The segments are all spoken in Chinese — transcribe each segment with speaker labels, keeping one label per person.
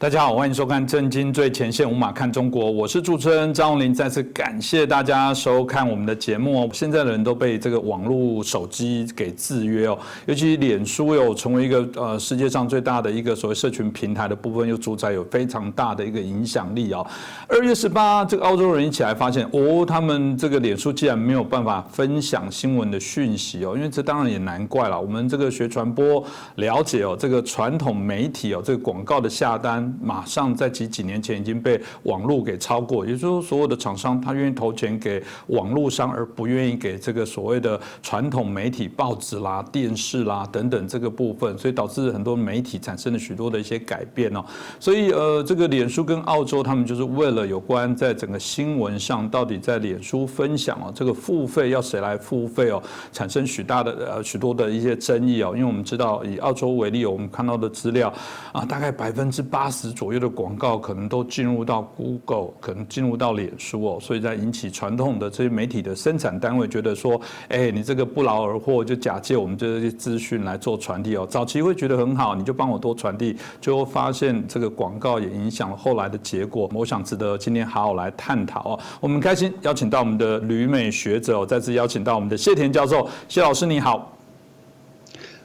Speaker 1: 大家好，欢迎收看《震惊最前线》，无马看中国，我是主持人张荣麟。再次感谢大家收看我们的节目哦。现在的人都被这个网络手机给制约哦，尤其脸书有成为一个世界上最大的一个所谓社群平台的部分，又主宰有非常大的一个影响力哦。2月18，这个澳洲人一起来发现哦，他们这个脸书竟然没有办法分享新闻的讯息哦，因为这当然也难怪了。我们这个学传播了解哦，这个传统媒体哦，这个广告的下单。马上在几年前已经被网络给超过，也就是说，所有的厂商他愿意投钱给网络商，而不愿意给这个所谓的传统媒体、报纸啦、电视啦等等这个部分，所以导致很多媒体产生了许多的一些改变哦。所以这个脸书跟澳洲他们就是为了有关在整个新闻上到底在脸书分享哦，这个付费要谁来付费哦，产生许多的一些争议哦。因为我们知道以澳洲为例，我们看到的资料啊，大概80%左右的广告可能都进入到 Google， 可能进入到脸书哦，所以在引起传统的这些媒体的生产单位觉得说，你这个不劳而获，就假借我们这些资讯来做传递哦。早期会觉得很好，你就帮我多传递，最后发现这个广告也影响了后来的结果。我想值得今天好好来探讨哦。我们开心邀请到我们的旅美学者哦，再次邀请到我们的谢田教授，谢老师你好。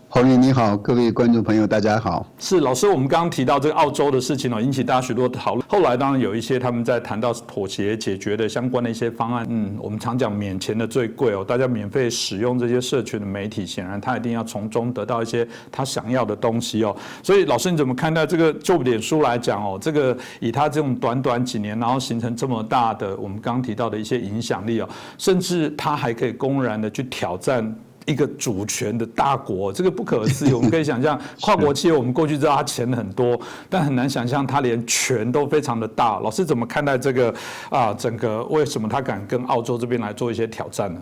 Speaker 2: 洪麟你好，各位观众朋友大家好。
Speaker 1: 是老师，我们刚刚提到这个澳洲的事情哦，引起大家许多讨论。后来当然有一些他们在谈到妥协解决的相关的一些方案。我们常讲免钱的最贵哦，大家免费使用这些社群的媒体，显然他一定要从中得到一些他想要的东西哦。所以老师你怎么看待这个？就脸书来讲哦，这个以他这种短几年，然后形成这么大的我们刚刚提到的一些影响力哦，甚至他还可以公然的去挑战一个主权的大国，这个不可思议。我们可以想象，跨国企业我们过去知道它钱很多，但很难想象它连权都非常的大。老师怎么看待这个整个为什么他敢跟澳洲这边来做一些挑战呢？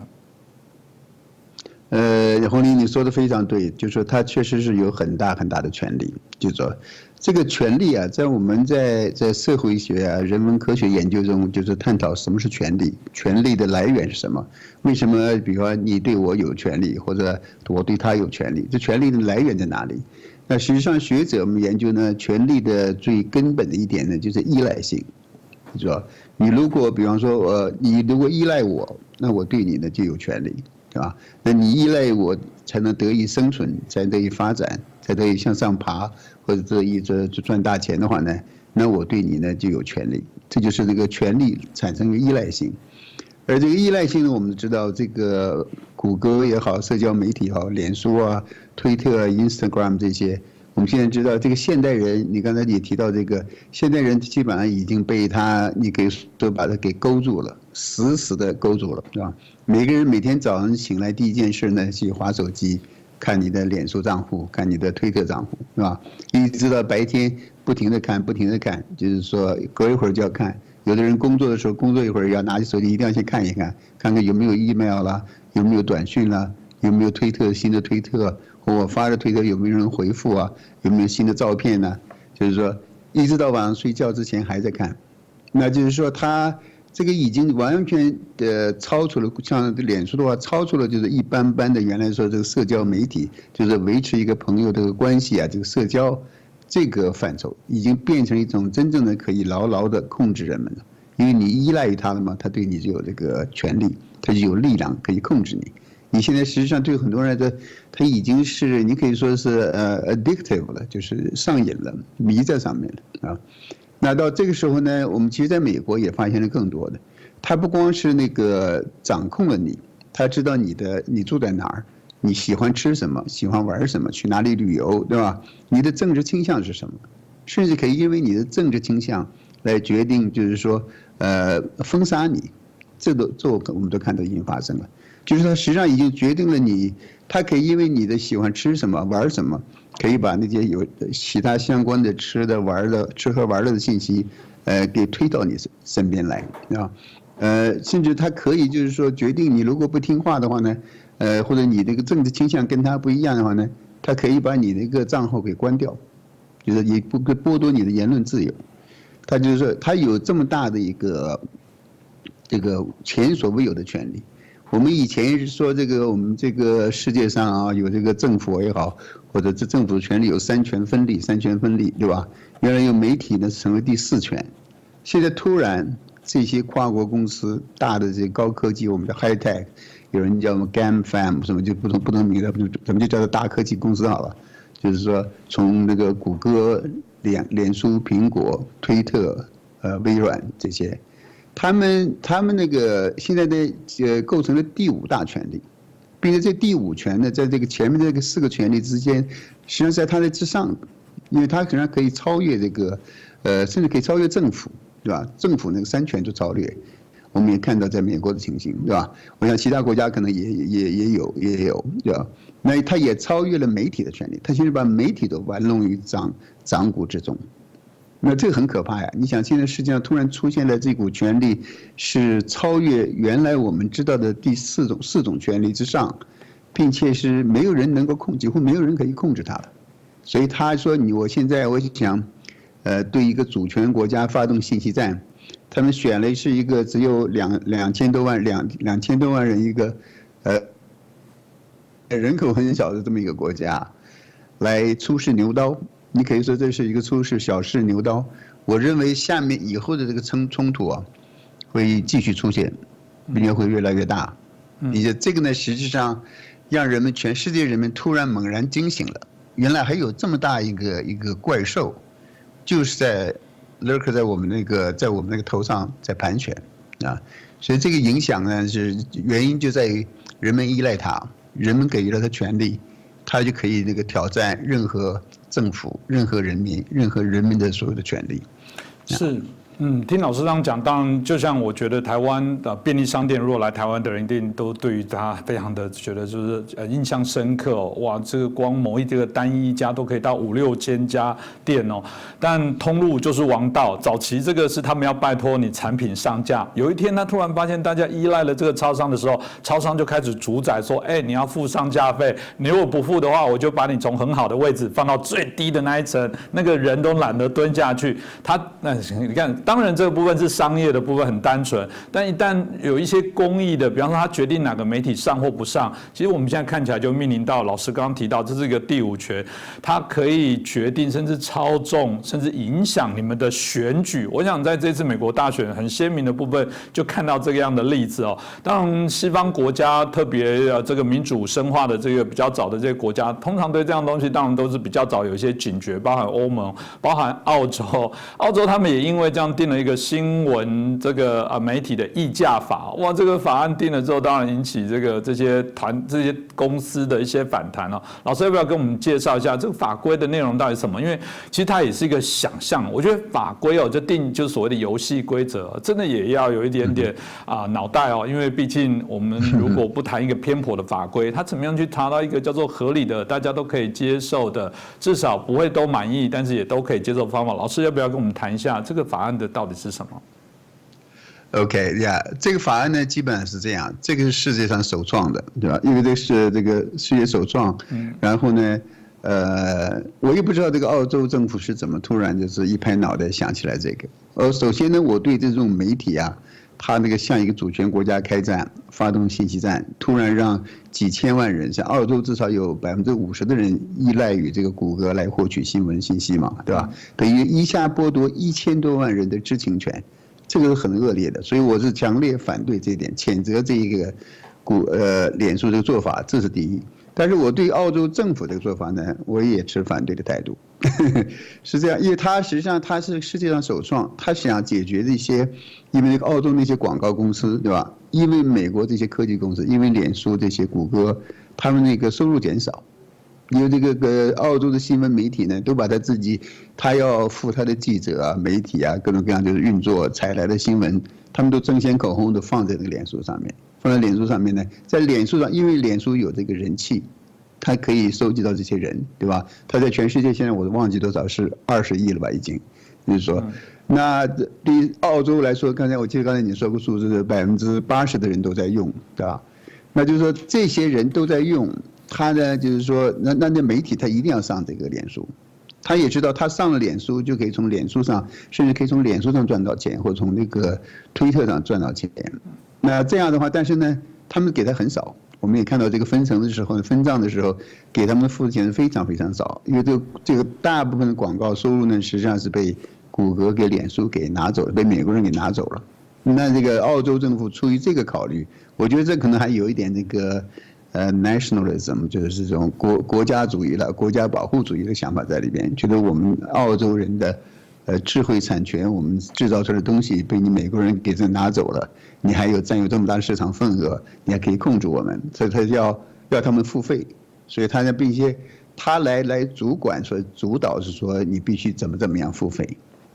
Speaker 2: 洪麟你说的非常对，就是说他确实是有很大的权利，就是说这个权利啊，在我们在社会学啊、人文科学研究中，就是探讨什么是权利，权利的来源是什么，为什么比如说你对我有权利，或者我对他有权利，这权利的来源在哪里？那实际上学者们研究呢，权利的最根本的一点呢，就是依赖性，就是说你如果比方说你如果依赖我，那我对你呢就有权利。对吧？那你依赖我才能得以生存，才得以发展，才得以向上爬，或者得以赚大钱的话呢，那我对你呢就有权利。这就是这个权利产生的依赖性。而这个依赖性呢，我们知道这个谷歌也好，社交媒体也好，脸书啊、推特啊、Instagram 这些，我们现在知道这个现代人，你刚才也提到这个现代人基本上已经被你把它给勾住了，死的勾住了，是吧？每个人每天早上醒来第一件事呢，去滑手机，看你的脸书账户，看你的推特账户，是吧？一直到白天不停的看，就是说隔一会儿就要看。有的人工作的时候，工作一会儿要拿起手机，一定要先看一看，看看有没有 email 啦，有没有短讯啦，有没有新的推特，或我发的推特有没有人回复啊，有没有新的照片呢？就是说，一直到晚上睡觉之前还在看，那就是说他。这个已经完全超出了，像脸书的话，超出了就是一般的原来说这个社交媒体，就是维持一个朋友的关系啊，这个社交这个范畴，已经变成一种真正的可以牢牢的控制人们了。因为你依赖于他了嘛，他对你就有这个权利，他就有力量可以控制你。你现在实际上对很多人的，他已经是你可以说是addictive 了，就是上瘾了，迷在上面了啊。那到这个时候呢，我们其实在美国也发现了更多的，他不光是那个掌控了你，他知道你住在哪儿，你喜欢吃什么，喜欢玩什么，去哪里旅游，对吧？你的政治倾向是什么，甚至可以因为你的政治倾向来决定，就是说封杀你，这我们都看到已经发生了，就是他实际上已经决定了你，他可以因为你的喜欢吃什么玩什么。可以把那些有其他相关的吃喝玩乐的信息，给推到你身边来啊，甚至他可以就是说决定你如果不听话的话呢，或者你这个政治倾向跟他不一样的话呢，他可以把你那个账号给关掉，就是也不剥夺你的言论自由。他就是说他有这么大的一个这个前所未有的权利。我们以前说这个我们这个世界上啊有这个政府也好，或者这政府权力有三权分立，对吧？原来有媒体呢成为第4权，现在突然这些跨国公司大的这些高科技，我们叫 high tech， 有人叫 GAMFAM 什么就不同名字，咱们就叫做大科技公司好了。就是说从那个谷歌、脸书、苹果、推特、微软这些。他们那个现在的构成了第5大权力，并且这第5权呢，在这个前面这个4个权力之间，实际上在它的之上，因为它可能可以超越这个，甚至可以超越政府，对吧？政府那个3权都超越，我们也看到在美国的情形，对吧？我想其他国家可能也有，对吧？那它也超越了媒体的权利，它现在把媒体都玩弄于掌骨之中。那这个很可怕呀！你想，现在世界上突然出现了这股权力，是超越原来我们知道的第4种权力之上，并且是没有人能够几乎没有人可以控制它的。所以他说我现在想，对一个主权国家发动信息战，他们选了是一个只有2000多万人一个，人口很小的这么一个国家，来出示牛刀。你可以说这是一个小试牛刀。我认为下面以后的这个冲突啊，会继续出现，并且会越来越大。并且这个呢，实际上让全世界人们突然猛然惊醒了，原来还有这么大一个怪兽，就是lurk在我们那个头上在盘旋啊。所以这个影响呢，原因就在于人们依赖它，人们给予了它权利，它就可以那个挑战任何政府、任何人民的所有的权利。
Speaker 1: 是。听老师这样讲，当然就像我觉得台湾的便利商店，如果来台湾的人一定都对于它非常的觉得就是印象深刻哦。哇，这个光某这个单一家都可以到5、6千家店哦。但通路就是王道，早期这个是他们要拜托你产品上架，有一天他突然发现大家依赖了这个超商的时候，超商就开始主宰说，你要付上架费，你如果不付的话，我就把你从很好的位置放到最低的那一层，那个人都懒得蹲下去。你看。当然，这个部分是商业的部分很单纯，但一旦有一些公益的，比方说他决定哪个媒体上或不上，其实我们现在看起来就面临到老师刚刚提到，这是一个第5权，它可以决定甚至操纵，甚至影响你们的选举。我想在这次美国大选很鲜明的部分，就看到这个样的例子哦。当然，西方国家特别这个民主深化的这个比较早的这些国家，通常对这样东西当然都是比较早有一些警觉，包含欧盟，包含澳洲他们也因为这样。定了一个新闻这个媒体的议价法，哇，这个法案定了之后，当然引起这些公司的一些反弹哦。老师要不要跟我们介绍一下这个法规的内容到底是什么？因为其实它也是一个想象，我觉得法规就定就是所谓的游戏规则，真的也要有一点点脑袋哦，因为毕竟我们如果不谈一个偏颇的法规，它怎么样去谈到一个叫做合理的、大家都可以接受的，至少不会都满意，但是也都可以接受的方法？老师要不要跟我们谈一下这个法案的到底是什么
Speaker 2: ？OK 呀，这个法案呢，基本上是这样，这个是世界上首创的，对吧？因为这是这个世界首创，然后呢，我也不知道这个澳洲政府是怎么突然就是一拍脑袋想起来这个。首先呢，我对这种媒体啊，他那个向一个主权国家开战，发动信息战，突然让几千万人，像澳洲至少有50%的人依赖于这个谷歌来获取新闻信息嘛，对吧？等于一下剥夺1000多万人的知情权，这个是很恶劣的，所以我是强烈反对这一点，谴责这一个脸书这个做法，这是第一。但是我对澳洲政府这个做法呢，我也持反对的态度，是这样，因为它实际上它是世界上首创，它想解决这些，因为澳洲那些广告公司，对吧？因为美国这些科技公司，因为脸书这些谷歌，他们那个收入减少，因为这个澳洲的新闻媒体呢，都把他要付他的记者啊、媒体啊各种各样就是运作采来的新闻，他们都争先恐后的放在这个脸书上面。放在脸书上面呢，在脸书上，因为脸书有这个人气，它可以收集到这些人，对吧？它在全世界现在我都忘记多少是20亿了吧，已经。就是说，那对于澳洲来说，我记得刚才你说过数字，是80%的人都在用，对吧？那就是说这些人都在用，他呢就是说，那媒体他一定要上这个脸书。他也知道，他上了脸书就可以从脸书上，甚至可以从脸书上赚到钱，或者从那个推特上赚到钱。那这样的话，但是呢，他们给他很少。我们也看到这个分成的时候，分账的时候，给他们付的钱是非常非常少，因为这个大部分的广告收入呢，实际上是被谷歌给脸书给拿走了，被美国人给拿走了。那这个澳洲政府出于这个考虑，我觉得这可能还有一点那个nationalism， 就是这种国家主义了、国家保护主义的想法在里边，觉得我们澳洲人的智慧产权，我们制造出来的东西被你美国人给这拿走了，你还有占有这么大的市场份额，你还可以控制我们，所以他要他们付费，所以他呢并且他来主管说主导是说你必须怎么样付费，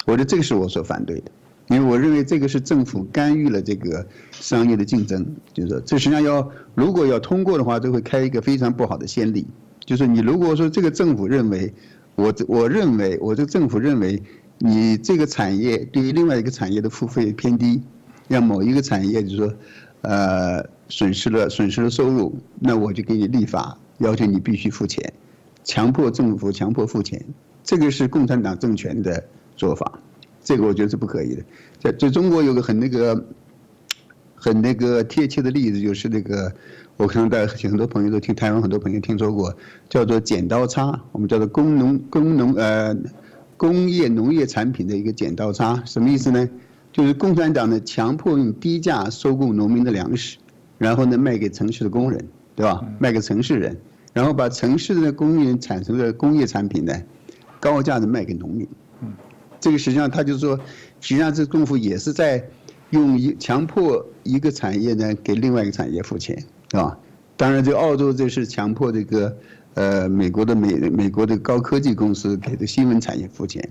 Speaker 2: 我觉得这个是我所反对的，因为我认为这个是政府干预了这个商业的竞争，就是说这实际上如果要通过的话，这会开一个非常不好的先例，就是你如果说这个政府认为我这个政府认为你这个产业对于另外一个产业的付费偏低，让某一个产业就是说，损失了收入，那我就给你立法，要求你必须付钱，强迫政府付钱，这个是共产党政权的做法，这个我觉得是不可以的。在中国有个很那个贴切的例子，就是那个我可能很多朋友都台湾很多朋友听说过，叫做剪刀差，我们叫做工业农业产品的一个剪刀差，什么意思呢？就是共产党呢强迫用低价收购农民的粮食，然后呢卖给城市的工人，对吧？卖给城市人，然后把城市的工人产生的工业产品呢高价的卖给农民。这个实际上他就是说，实际上这政府也是在强迫一个产业呢给另外一个产业付钱，对吧？当然，这个澳洲这是强迫这个美国的高科技公司给这新闻产业付钱，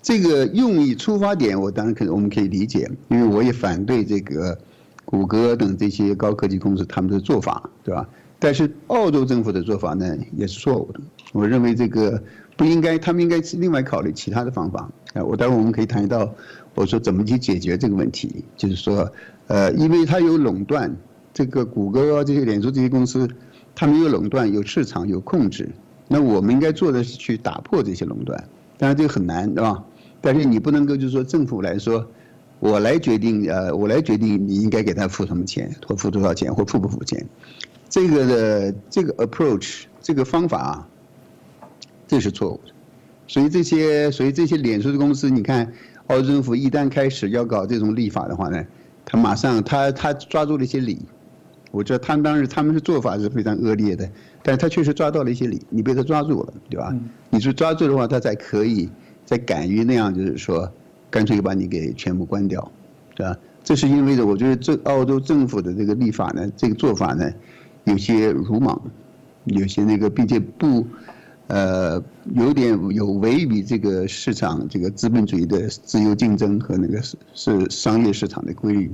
Speaker 2: 这个用意出发点我当然我们可以理解，因为我也反对这个谷歌等这些高科技公司他们的做法，对吧？但是澳洲政府的做法呢也是错误的，我认为这个不应该，他们应该另外考虑其他的方法。待会我们可以谈到，我说怎么去解决这个问题，就是说，因为它有垄断，这个谷歌这些脸书这些公司，他们有垄断、有市场、有控制，那我们应该做的是去打破这些垄断，当然这个很难，对吧？但是你不能够就是说政府来说，我来决定你应该给他付什么钱，或付多少钱，或付不付钱，这个 approach 这个方法啊，这是错误的。所以这些脸书的公司，你看，澳洲政府一旦开始要搞这种立法的话呢，他马上他抓住了一些理，我觉得他们的做法是非常恶劣的，但是他确实抓到了一些理，你被他抓住了，对吧？你是抓住的话，他才可以再敢于那样，就是说，干脆把你给全部关掉，对吧？这是因为我觉得澳洲政府的这个立法呢，这个做法呢，有些鲁莽，有些那个，并且有违于这个市场这个资本主义的自由竞争和那个是商业市场的规律，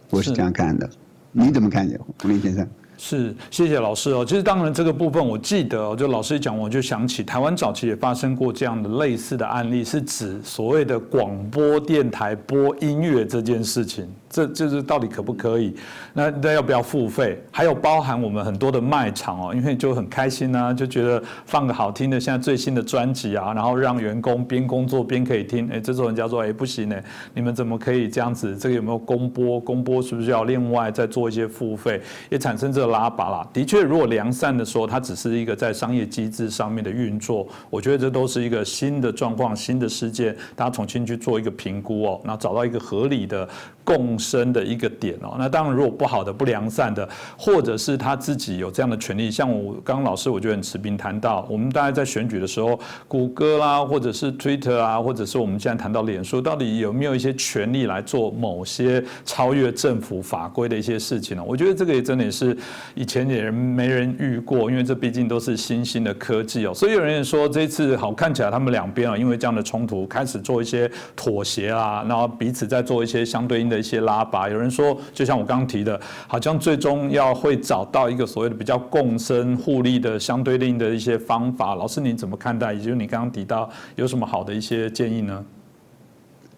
Speaker 2: 我是这样看的。你怎么看见，胡林先生？
Speaker 1: 是，谢谢老师哦。其实当然这个部分我记得，就老师一讲，我就想起台湾早期也发生过这样的类似的案例，是指所谓的广播电台播音乐这件事情。这就是到底可不可以？那要不要付费？还有包含我们很多的卖场哦，因为就很开心啊，就觉得放个好听的现在最新的专辑啊，然后让员工边工作边可以听。这时候人家说，不行呢，你们怎么可以这样子？这个有没有公播？公播是不是要另外再做一些付费？也产生这个拉拔啦。的确，如果良善的说，它只是一个在商业机制上面的运作，我觉得这都是一个新的状况、新的事件，大家重新去做一个评估哦，然后找到一个合理的共生的一个点哦。那当然，如果不好的、不良善的，或者是他自己有这样的权利，像我刚刚老师我觉得很持平谈到，我们大概在选举的时候，谷歌啦，或者是 Twitter 啊，或者是我们现在谈到脸书，到底有没有一些权利来做某些超越政府法规的一些事情呢？我觉得这个也真的是以前也没人遇过，因为这毕竟都是新兴的科技哦。所以有人也说，这一次好看起来他们两边啊，因为这样的冲突开始做一些妥协啦，然后彼此在做一些相对应的一些拉拔。有人说，就像我刚刚提的，好像最终会找到一个所谓的比较共生互利的相对应的一些方法。老师您怎么看待？也就是你刚刚提到有什么好的一些建议呢？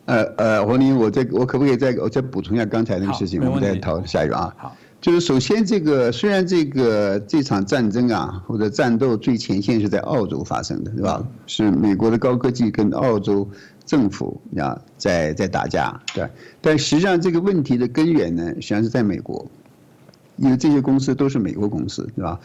Speaker 2: 黄宁，我可不可以再补充一下刚才那个事情？我们再讨论下一个啊。好，就是首先虽然这场战争啊或者战斗最前线是在澳洲发生的，对吧？是美国的高科技跟澳洲政府啊在打架，对。但实际上这个问题的根源呢，实际上是在美国。因为这些公司都是美国公司，对吧？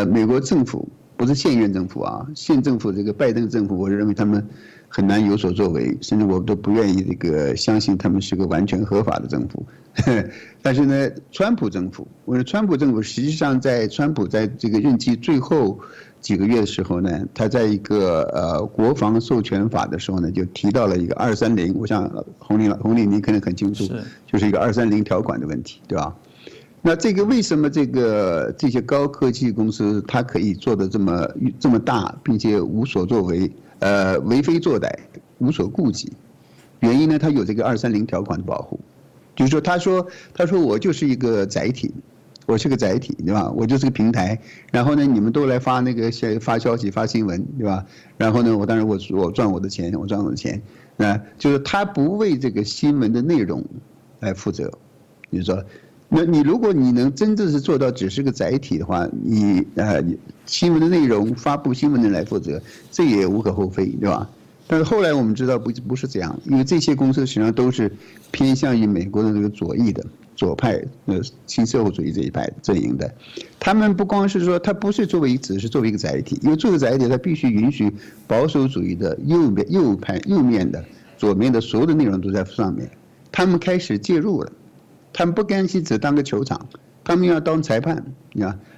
Speaker 2: 美国政府不是现任政府啊，现政府这个拜登政府，我认为他们很难有所作为，甚至我都不愿意这个相信他们是个完全合法的政府。但是呢，川普政府，我说川普政府实际上在川普在这个任期最后几个月的时候呢，他在一个国防授权法的时候呢，就提到了一个230，我想洪玲您可能很清楚，就是一个230条款的问题，对吧？那这个为什么这些高科技公司它可以做得这么大，并且无所作为，为非作歹，无所顾忌？原因呢，它有这个230条款的保护，就是说他说我就是一个载体，我是个载体，对吧？我就是个平台，然后呢，你们都来发消息、发新闻，对吧？然后呢，当然我赚我的钱，就是他不为这个新闻的内容来负责，就是说。那如果你能真正是做到只是个载体的话，你新闻的内容发布新闻的人来负责，这也无可厚非，对吧？但是后来我们知道不是这样，因为这些公司实际上都是偏向于美国的这个左派新社会主义这一派阵营的，他们不光是说他不是只是作为一个载体，因为作为载体他必须允许保守主义的右面的左面的所有的内容都在上面，他们开始介入了。他们不甘心只当个球场，他们要当裁判，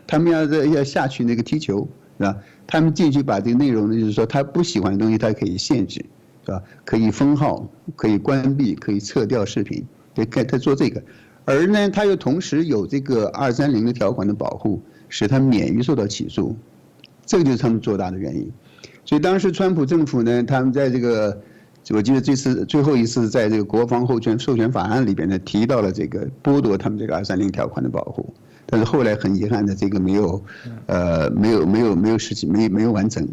Speaker 2: 他们要下去那个踢球，是吧？他们进去把这个内容呢，就是说他不喜欢的东西，他可以限制，是吧？可以封号，可以关闭，可以撤掉视频，他做这个。而呢，他又同时有这个230的条款的保护，使他免于受到起诉，这个就是他们做大的原因。所以当时川普政府呢，他们在这个。我记得最后一次在这个国防授权法案里边呢提到了这个剥夺他们这个230条款的保护，但是后来很遗憾的这个没有实际没有完成，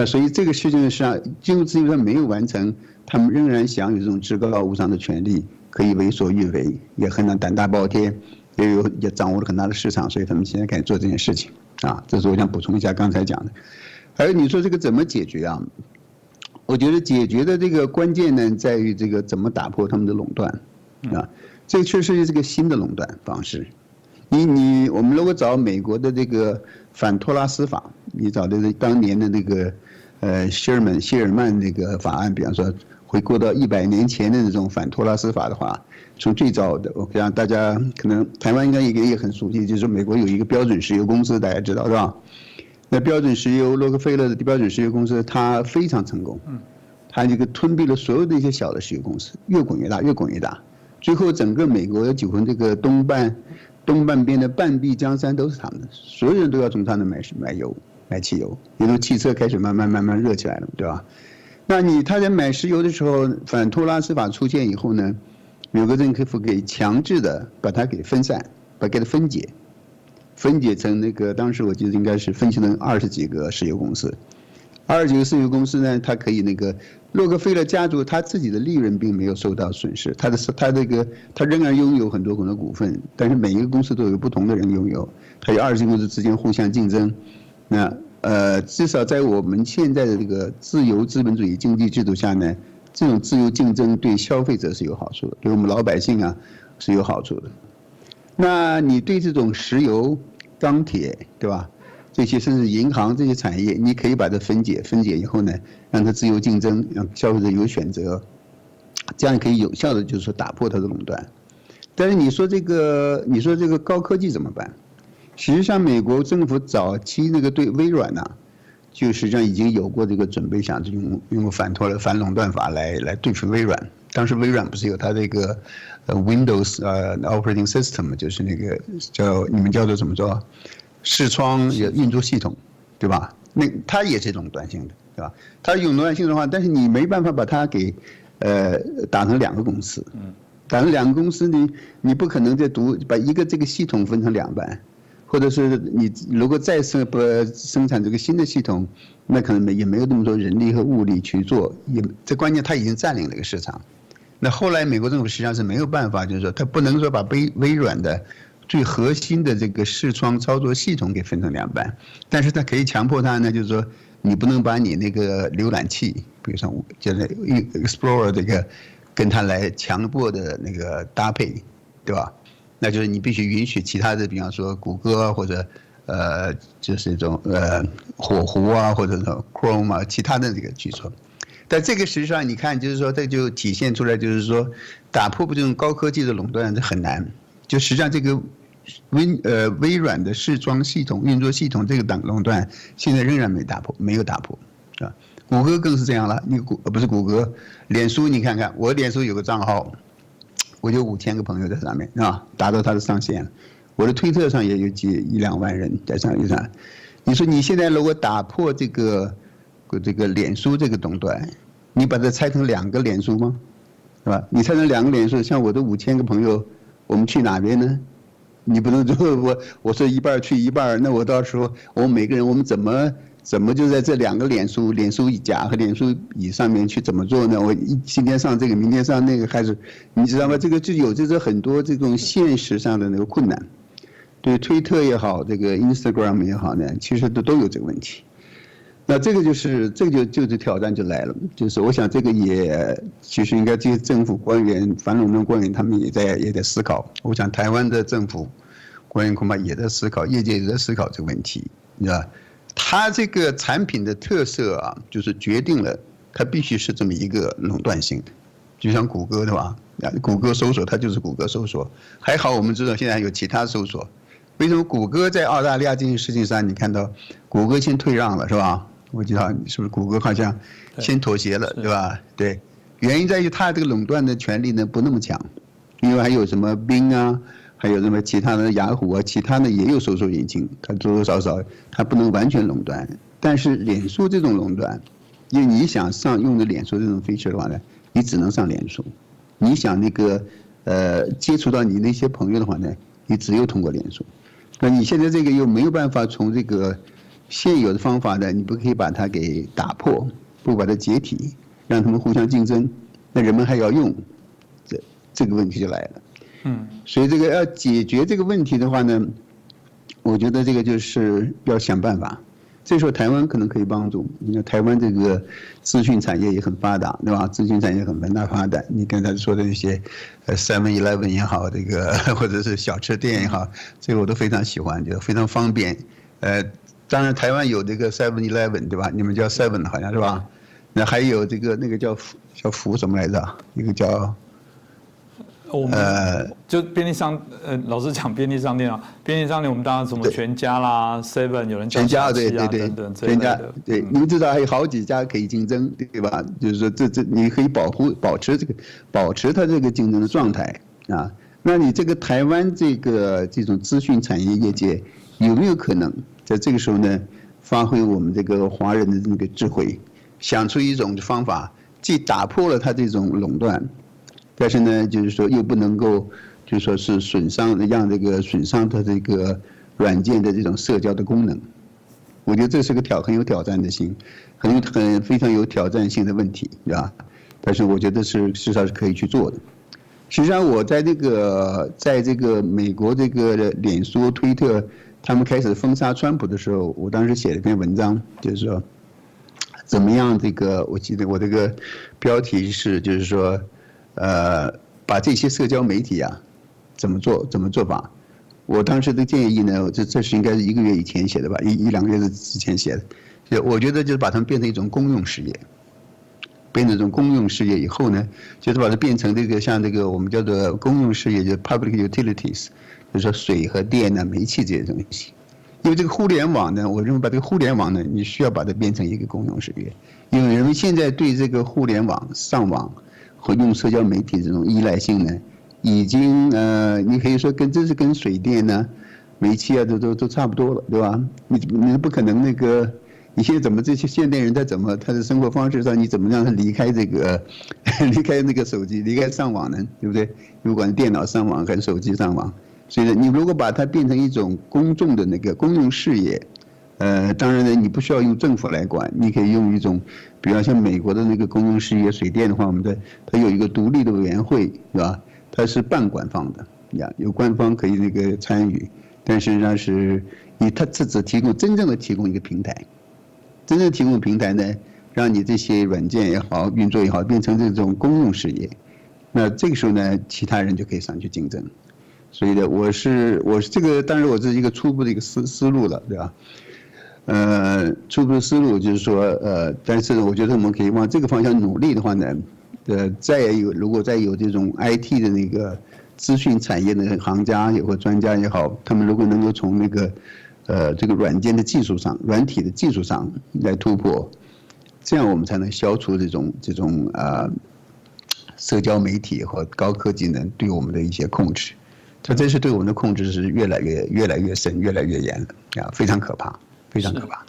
Speaker 2: 所以这个事情上进入上没有完成，他们仍然享有这种至高无上的权利，可以为所欲为，也很难胆大包天，也掌握了很大的市场，所以他们现在开始做这件事情这是我想补充一下刚才讲的。还有你说这个怎么解决啊？我觉得解决的这个关键呢，在于这个怎么打破他们的垄断，这个确实是个新的垄断方式。我们如果找美国的这个反托拉斯法，你找的是当年的那个谢尔曼那个法案，比方说回顾到100年前的那种反托拉斯法的话，从最早的，我想大家可能台湾应该也很熟悉，就是说美国有一个标准石油公司，大家知道是吧？那标准石油，洛克菲勒的标准石油公司，它非常成功，它这个吞并了所有的一些小的石油公司，越滚越大，越滚越大，最后整个美国几乎这个东半边的半壁江山都是他们的，所有人都要从他那买汽油，因为汽车开始慢慢热起来了，对吧？那他在买石油的时候，反托拉斯法出现以后呢，美国政府给强制的把它给分散，给它分解成那个，当时我记得应该是分析成20几个石油公司，20几个石油公司呢，它可以那个洛克菲勒家族他自己的利润并没有受到损失，他仍然拥有很多股份，但是每一个公司都有不同的人拥有，他有20几个公司之间互相竞争，至少在我们现在的这个自由资本主义经济制度下呢，这种自由竞争对消费者是有好处的，对我们老百姓是有好处的。那你对这种石油、钢铁，对吧？这些甚至银行这些产业，你可以把它分解以后呢，让它自由竞争，让消费者有选择，这样可以有效的就是说打破它的垄断。但是你说这个高科技怎么办？实际上，美国政府早期那个对微软就实际上已经有过这个准备，想用反垄断法来对付微软。当时微软不是有它这个Windows Operating System， 就是那个你们叫做怎么说，视窗运作系统，对吧？它也是垄断性的，对吧？它有垄断性的话，但是你没办法把它给打成2个公司，打成2个公司你不可能把一个这个系统分成2半。或者是你如果再生产这个新的系统，那可能也没有那么多人力和物力去做，这关键它已经占领了一个市场。那后来美国政府实际上是没有办法，就是说它不能说把微软的最核心的这个视窗操作系统给分成2半，但是它可以强迫它呢，就是说你不能把你那个浏览器，比如说就是 Explorer 这个跟它来强迫的那个搭配，对吧？那就是你必须允许其他的，比方说谷歌啊，或者就是一种火狐啊，或者说 Chrome 啊，其他的这个去做。但这个实际上你看，就是说这就体现出来，就是说打破这种高科技的垄断是很难。就实际上这个微软的视窗系统、运作系统这个垄断，现在仍然没有打破啊。谷歌更是这样了，不是谷歌，脸书你看看，我脸书有个账号，我就5000个朋友在上面啊，达到它的上限了。我的推特上也有1、2万人在上面。你说你现在如果打破这个脸书这个垄断，你把它拆成2个脸书吗？是吧？你拆成2个脸书，像我的5000个朋友，我们去哪边呢？你不能说我说一半去一半，那我到时候我们每个人我们怎么就在这2个脸书甲和脸书乙上面去怎么做呢？我今天上这个，明天上那个，还是你知道吗？这个就有很多这种现实上的那个困难。对推特也好，这个 Instagram 也好呢，其实都有这个问题。那这个就是挑战就来了，就是我想这个也其实应该这些政府官员、反垄断官员他们也在思考。我想台湾的政府官员恐怕也在思考，业界也在思考这个问题，你知道吧？它这个产品的特色啊，就是决定了它必须是这么一个垄断性的，就像谷歌对吧？谷歌搜索它就是谷歌搜索，还好我们知道现在有其他搜索。为什么谷歌在澳大利亚这件事情上，你看到谷歌先退让了是吧？我记得是不是谷歌好像先妥协了对吧？对，原因在于它这个垄断的权利呢不那么强，因为还有什么Bing啊，还有什么其他的雅虎啊，其他的也有搜索引擎，它多多少少它不能完全垄断。但是脸书这种垄断，因为你想用的脸书这种feature的话呢，你只能上脸书；你想那个接触到你那些朋友的话呢，你只有通过脸书。那你现在这个又没有办法从这个现有的方法呢，你不可以把它给打破，不把它解体，让他们互相竞争，那人们还要用，这个问题就来了。所以这个要解决这个问题的话呢，我觉得这个就是要想办法。这时候台湾可能可以帮助，你看台湾这个资讯产业也很发达，对吧？资讯产业很发达。你刚才说的那些，7-Eleven 也好，这个或者是小吃店也好，这个我都非常喜欢，就非常方便。当然台湾有这个 7-Eleven 对吧？你们叫 Seven 好像是吧？那还有这个那个叫福什么来着？一个叫。
Speaker 1: 我们就便利商，老实讲，便利商店啊，便利商店我们当然什么全家啦 ，7， 有人叫
Speaker 2: 全家，对，
Speaker 1: 等等
Speaker 2: 全家，对，您知道还有好几家可以竞争，对吧？就是说这你可以保持它这个竞争的状态啊。那你这个台湾这种资讯产业业界有没有可能在这个时候呢，发挥我们这个华人的那个智慧，想出一种方法，既打破了它这种垄断。但是呢，就是说又不能够，就是说是损伤它这个软件的这种社交的功能，我觉得这是个很有挑战的性，非常有挑战性的问题，对吧？但是我觉得事实上是可以去做的。实际上我在这个美国这个脸书、推特他们开始封杀川普的时候，我当时写了一篇文章，就是说怎么样我记得我这个标题是就是说。把这些社交媒体啊，怎么做法？我当时的建议呢，这是应该是1个月以前写的吧，1-2个月之前写的。我觉得就是把它们变成一种公用事业，变成一种公用事业以后呢，就是把它变成像我们叫做公用事业，就是 public utilities， 就是说水和电啊、煤气这些东西。因为这个互联网呢，我认为把这个互联网呢，你需要把它变成一个公用事业，因为人们现在对这个互联网上网。和用社交媒体这种依赖性呢，已经你可以说这是跟水电呢、煤气啊都差不多了，对吧？你不可能你现在怎么这些现代人他的生活方式上，你怎么让他离开那个手机，离开上网呢？对不对？不管电脑上网还是手机上网，所以你如果把它变成一种公众的公用事业。当然呢，你不需要用政府来管，你可以用一种，比方像美国的那个公用事业水电的话，它有一个独立的委员会，是吧？它是半官方的，有官方可以参与，但实际上是它只真正的提供一个平台，真正提供平台呢，让你这些软件也好，运作也好，变成这种公用事业，那这个时候呢，其他人就可以上去竞争。所以呢，我是这个，当然我这是一个初步的一个思路了，对吧？初步的思路就是说，但是我觉得我们可以往这个方向努力的话呢，如果再有这种 IT 的那个资讯产业的行家也或专家也好，他们如果能够从那个这个软件的技术上、软体的技术上来突破，这样我们才能消除这种社交媒体和高科技呢对我们的一些控制。它这是对我们的控制是越来越深、越来越严了啊，非常可怕，非常可怕。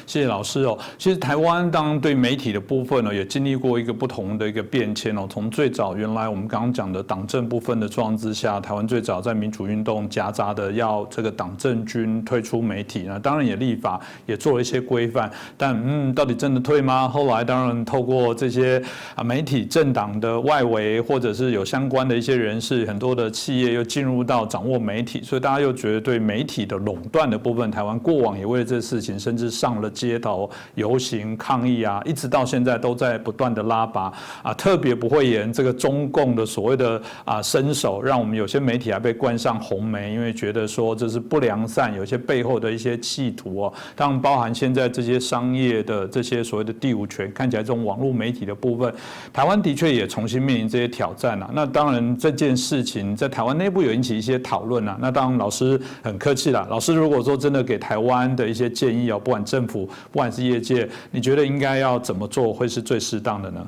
Speaker 1: 谢谢老师哦。其实台湾当然对媒体的部分呢，也经历过一个不同的一个变迁哦。从最早原来我们刚刚讲的党政部分的状况之下，台湾最早在民主运动夹杂的要这个党政军退出媒体呢，当然也立法也做了一些规范，但到底真的退吗？后来当然透过这些媒体政党的外围或者是有相关的一些人士，很多的企业又进入到掌握媒体，所以大家又觉得对媒体的垄断的部分，台湾过往也为了这事情甚至上了街头游行抗议啊，一直到现在都在不断的拉拔啊，特别不会言这个中共的所谓的伸手，让我们有些媒体还被冠上红媒，因为觉得说这是不良善，有些背后的一些企图哦。当然包含现在这些商业的这些所谓的第五权，看起来这种网络媒体的部分，台湾的确也重新面临这些挑战啊。那当然这件事情在台湾内部有引起一些讨论啊。那当然老师很客气啦，老师如果说真的给台湾的一些建议哦，不管政府不管是业界，你觉得应该要怎么做会是最适当的呢？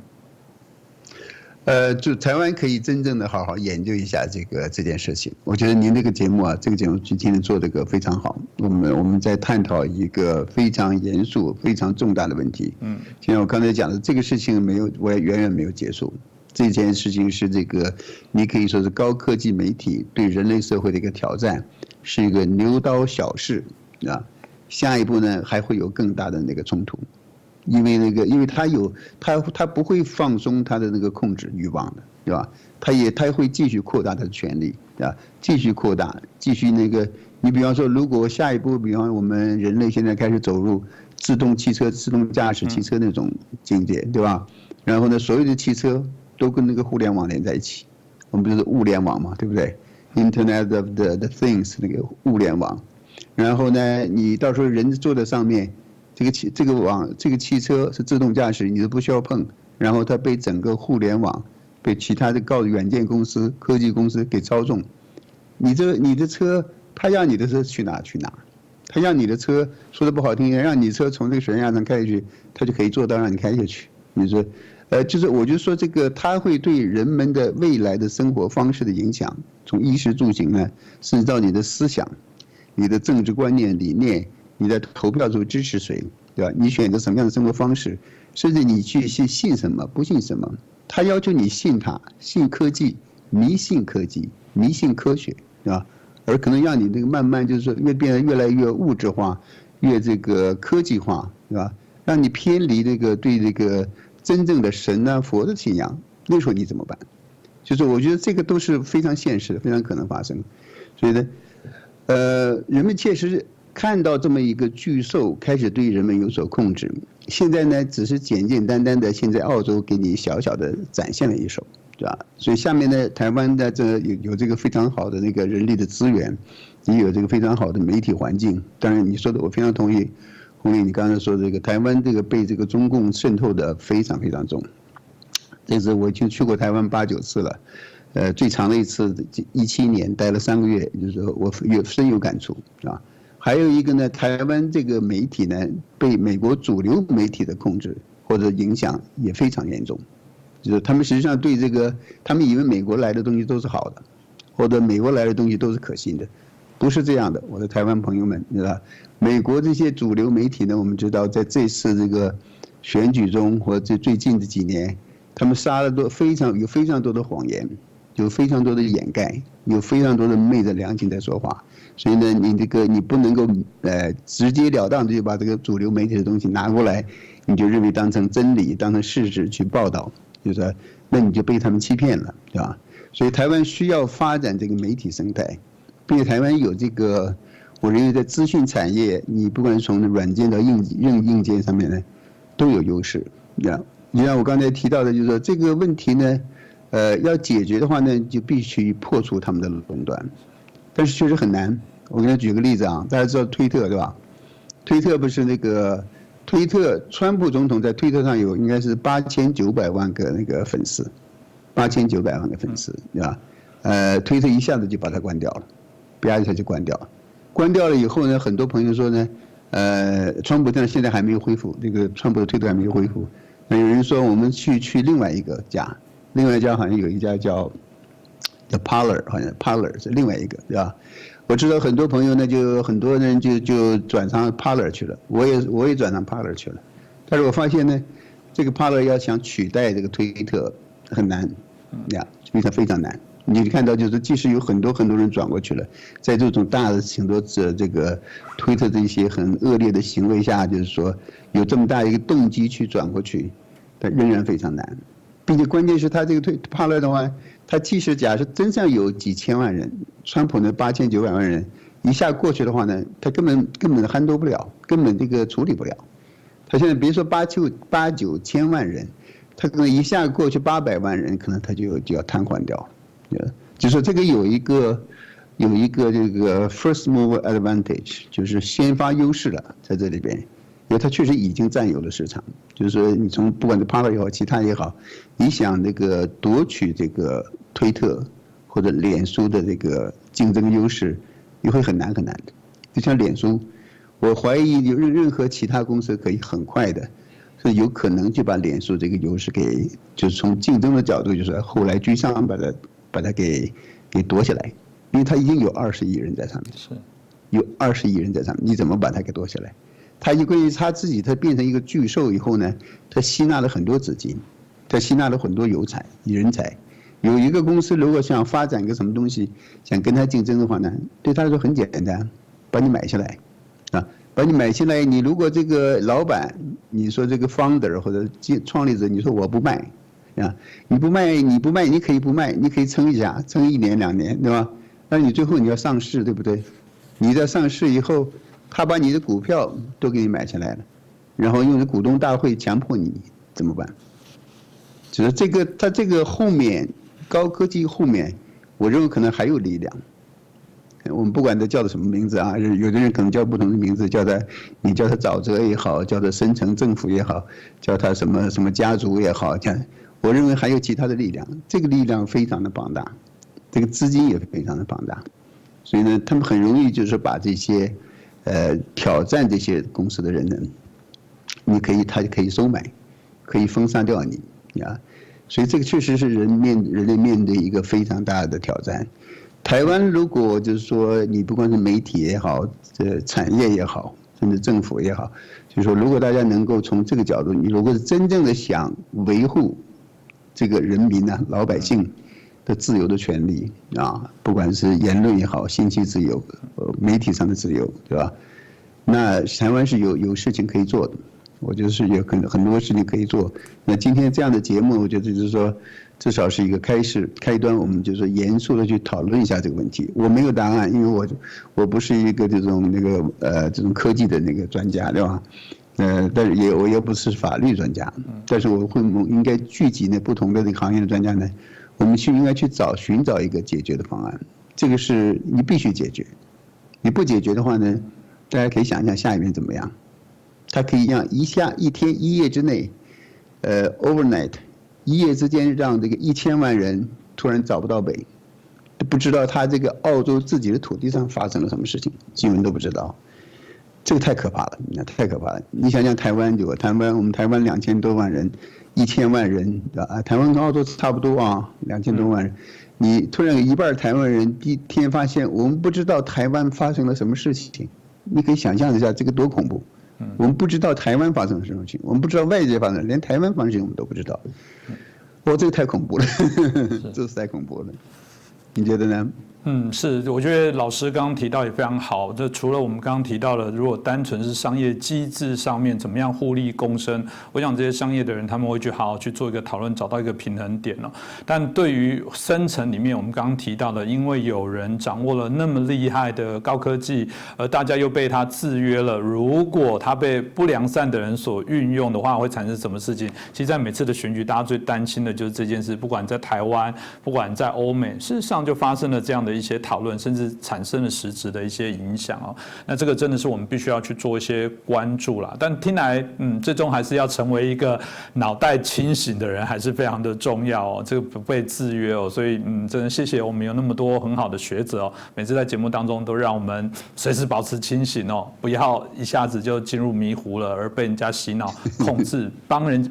Speaker 2: 就台湾可以真正的好好研究一下这件事情。我觉得您这个节目啊，这个节目今天做的非常好。我们在探讨一个非常严肃、非常重大的问题。就像我刚才讲的，这个事情我也远远没有结束。这件事情是你可以说是高科技媒体对人类社会的一个挑战，是一个牛刀小试啊。下一步呢还会有更大的那个冲突，因为他不会放松他的那个控制欲望的，对吧？他会继续扩大他的权力，对吧？继续扩大，继续你比方说，如果下一步，比方我们人类现在开始走入自动汽车、自动驾驶汽车那种境界，对吧？然后呢，所有的汽车都跟那个互联网连在一起，我们就是物联网嘛，对不对 ？Internet of the Things 那个物联网。然后呢，你到时候人坐在上面，这个汽车是自动驾驶，你都不需要碰，然后它被整个互联网、被其他的软件公司、科技公司给操纵。你的车，他让你的车去哪，他让你的车说的不好听，让你车从这个悬崖上开下去，他就可以做到让你开下去。你说，我就说它会对人们的未来的生活方式的影响，从衣食住行呢，甚至到你的思想。你的政治观念理念，你在投票时候支持谁，对吧？你选择什么样的生活方式，甚至你去信什么，不信什么，他要求你信他，信科技，迷信科技，迷信科学，对吧？而可能让你慢慢就是说变得越来越物质化，越科技化，对吧？让你偏离对真正的神啊佛的信仰，那时候你怎么办？就是我觉得这个都是非常现实的，非常可能发生，所以呢。人们确实看到这么一个巨兽开始对人们有所控制，现在呢只是简简单单的，现在澳洲给你小小的展现了一手，对吧？所以下面呢，台湾的有这个非常好的那个人力的资源，也有这个非常好的媒体环境。当然你说的我非常同意，红丽你刚才说的台湾被中共渗透的非常非常重，这次我已经去过台湾8、9次了。最长的一次17年待了3个月，就是说我深有感触啊。还有一个呢，台湾这个媒体呢被美国主流媒体的控制或者影响也非常严重，就是他们实际上对他们以为美国来的东西都是好的，或者美国来的东西都是可信的，不是这样的。我的台湾朋友们，对吧？美国这些主流媒体呢，我们知道在这次选举中或者最近的几年，他们撒了有非常多的谎言。有非常多的掩盖，有非常多的昧着良心在说话，所以呢，你不能够直截了当的就把这个主流媒体的东西拿过来，你就认为当成真理、当成事实去报道，就是说，那你就被他们欺骗了，对吧？所以台湾需要发展这个媒体生态，并且台湾有我认为在资讯产业，你不管从软件到硬件上面呢，都有优势，对吧？你像我刚才提到的，就是说这个问题呢。要解决的话呢，就必须破除他们的垄断，但是确实很难。我给大家举个例子啊，大家知道推特对吧？推特不是那个推特，川普总统在推特上有应该是8900万个那个粉丝，8900万个粉丝，对吧？推特一下子就把它关掉了，啪一下就关掉了。关掉了以后呢，很多朋友说呢，川普现在还没有恢复，这个川普的推特还没有恢复。那有人说我们去另外一个家，另外一家好像有一家叫 Parler， 好像 Parler 是另外一个，对吧？我知道很多朋友呢，就很多人就转上 Parler 去了，我也转上 Parler 去了，但是我发现呢，这个 Parler 要想取代这个推特很难，呀，非常难。你看到就是，即使有很多人转过去了，在这种大的很多这个推特这些很恶劣的行为下，就是说有这么大一个动机去转过去，但仍然非常难，并且关键是他这个帕勒的话，他即使假设真正有几千万人，川普那8900万人一下过去的话呢，他根本handle不了，根本这个处理不了。他现在别说8、9千万人，他可能一下过去800万人，可能他就要瘫痪掉。就是这个有一个这个 first mover advantage， 就是先发优势了，在这里边，因为它确实已经占有了市场。就是说，你从不管是 Parler 也好，其他也好，你想那个夺取这个推特或者脸书的这个竞争优势，也会很难的。就像脸书，我怀疑有任何其他公司可以很快的，是有可能就把脸书这个优势给，就是从竞争的角度，就是后来居上把它给夺下来，因为它已经有20亿人在上面，
Speaker 1: 是，
Speaker 2: 有20亿人在上面，你怎么把它给夺下来？它因为他自己，他变成一个巨兽以后呢，他吸纳了很多资金，他吸纳了很多人才。有一个公司如果想发展一个什么东西，想跟他竞争的话呢，对他来说很简单，把你买下来，啊，把你买下来。你如果这个老板，你说这个 founder 或者创立者，你说我不卖。啊，你不卖，你可以不卖，你可以撑一下，撑1年2年，对吧？但你最后你要上市，对不对？你在上市以后，他把你的股票都给你买下来了，然后用股东大会强迫你怎么办？就是他这个后面高科技后面，我认为可能还有力量。我们不管它叫的什么名字啊，有的人可能叫不同的名字，你叫它沼泽也好，叫它深层政府也好，叫它什么家族也好，我认为还有其他的力量，这个力量非常的庞大，这个资金也非常的庞大，所以呢，他们很容易就是把这些，挑战这些公司的人呢，他就可以收买，可以封杀掉你啊，所以这个确实是人类面对一个非常大的挑战。台湾如果就是说你不管是媒体也好，产业也好，甚至政府也好，就是说如果大家能够从这个角度，你如果是真正的想维护这个人民呢，老百姓的自由的权利啊，不管是言论也好，信息自由，媒体上的自由，对吧？那台湾是有事情可以做的，我觉得是有很多事情可以做。那今天这样的节目，我觉得就是说，至少是一个开端，我们就是说严肃的去讨论一下这个问题。我没有答案，因为我不是一个这种科技的那个专家，对吧？但是我也不是法律专家，但是我应该聚集那不同的这个行业的专家呢，我们应该去寻找一个解决的方案。这个是你必须解决，你不解决的话呢，大家可以想一下下一遍怎么样？它可以让一天1夜之内，overnight， 1夜之间让这个1000万人突然找不到北，不知道他这个澳洲自己的土地上发生了什么事情，新闻都不知道。这个太可怕了，太可怕了！你想想台湾，我们台湾2000多万人，1000万人，啊，台湾跟澳洲差不多啊，2000多万人，你突然有一半台湾人第一天发现我们不知道台湾发生了什么事情，你可以想象一下这个多恐怖！我们不知道台湾发生了什么事情，我们不知道外界发生，连台湾发生事情我们都不知道，这个太恐怖了，这是太恐怖了，你觉得呢？
Speaker 1: 是，我觉得老师刚刚提到也非常好。这除了我们刚刚提到的，如果单纯是商业机制上面怎么样互利共生，我想这些商业的人他们会去好好去做一个讨论，找到一个平衡点哦。但对于深层里面，我们刚刚提到的，因为有人掌握了那么厉害的高科技，而大家又被他制约了，如果他被不良善的人所运用的话，会产生什么事情？其实，在每次的选举，大家最担心的就是这件事，不管在台湾，不管在欧美，事实上就发生了这样的一些讨论，甚至产生了实质的一些影响哦。那这个真的是我们必须要去做一些关注啦。但听来，最终还是要成为一个脑袋清醒的人，还是非常的重要哦。这个不被制约哦，所以真的谢谢我们有那么多很好的学者哦，每次在节目当中都让我们随时保持清醒哦，不要一下子就进入迷糊了，而被人家洗脑控制，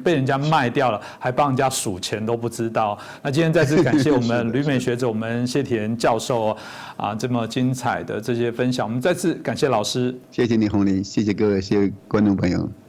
Speaker 1: 被人家卖掉了，还帮人家数钱都不知道。那今天再次感谢我们旅美学者，我们谢田教授这么精彩的这些分享，我们再次感谢老师。
Speaker 2: 谢谢你，洪林，谢谢各位，谢谢观众朋友。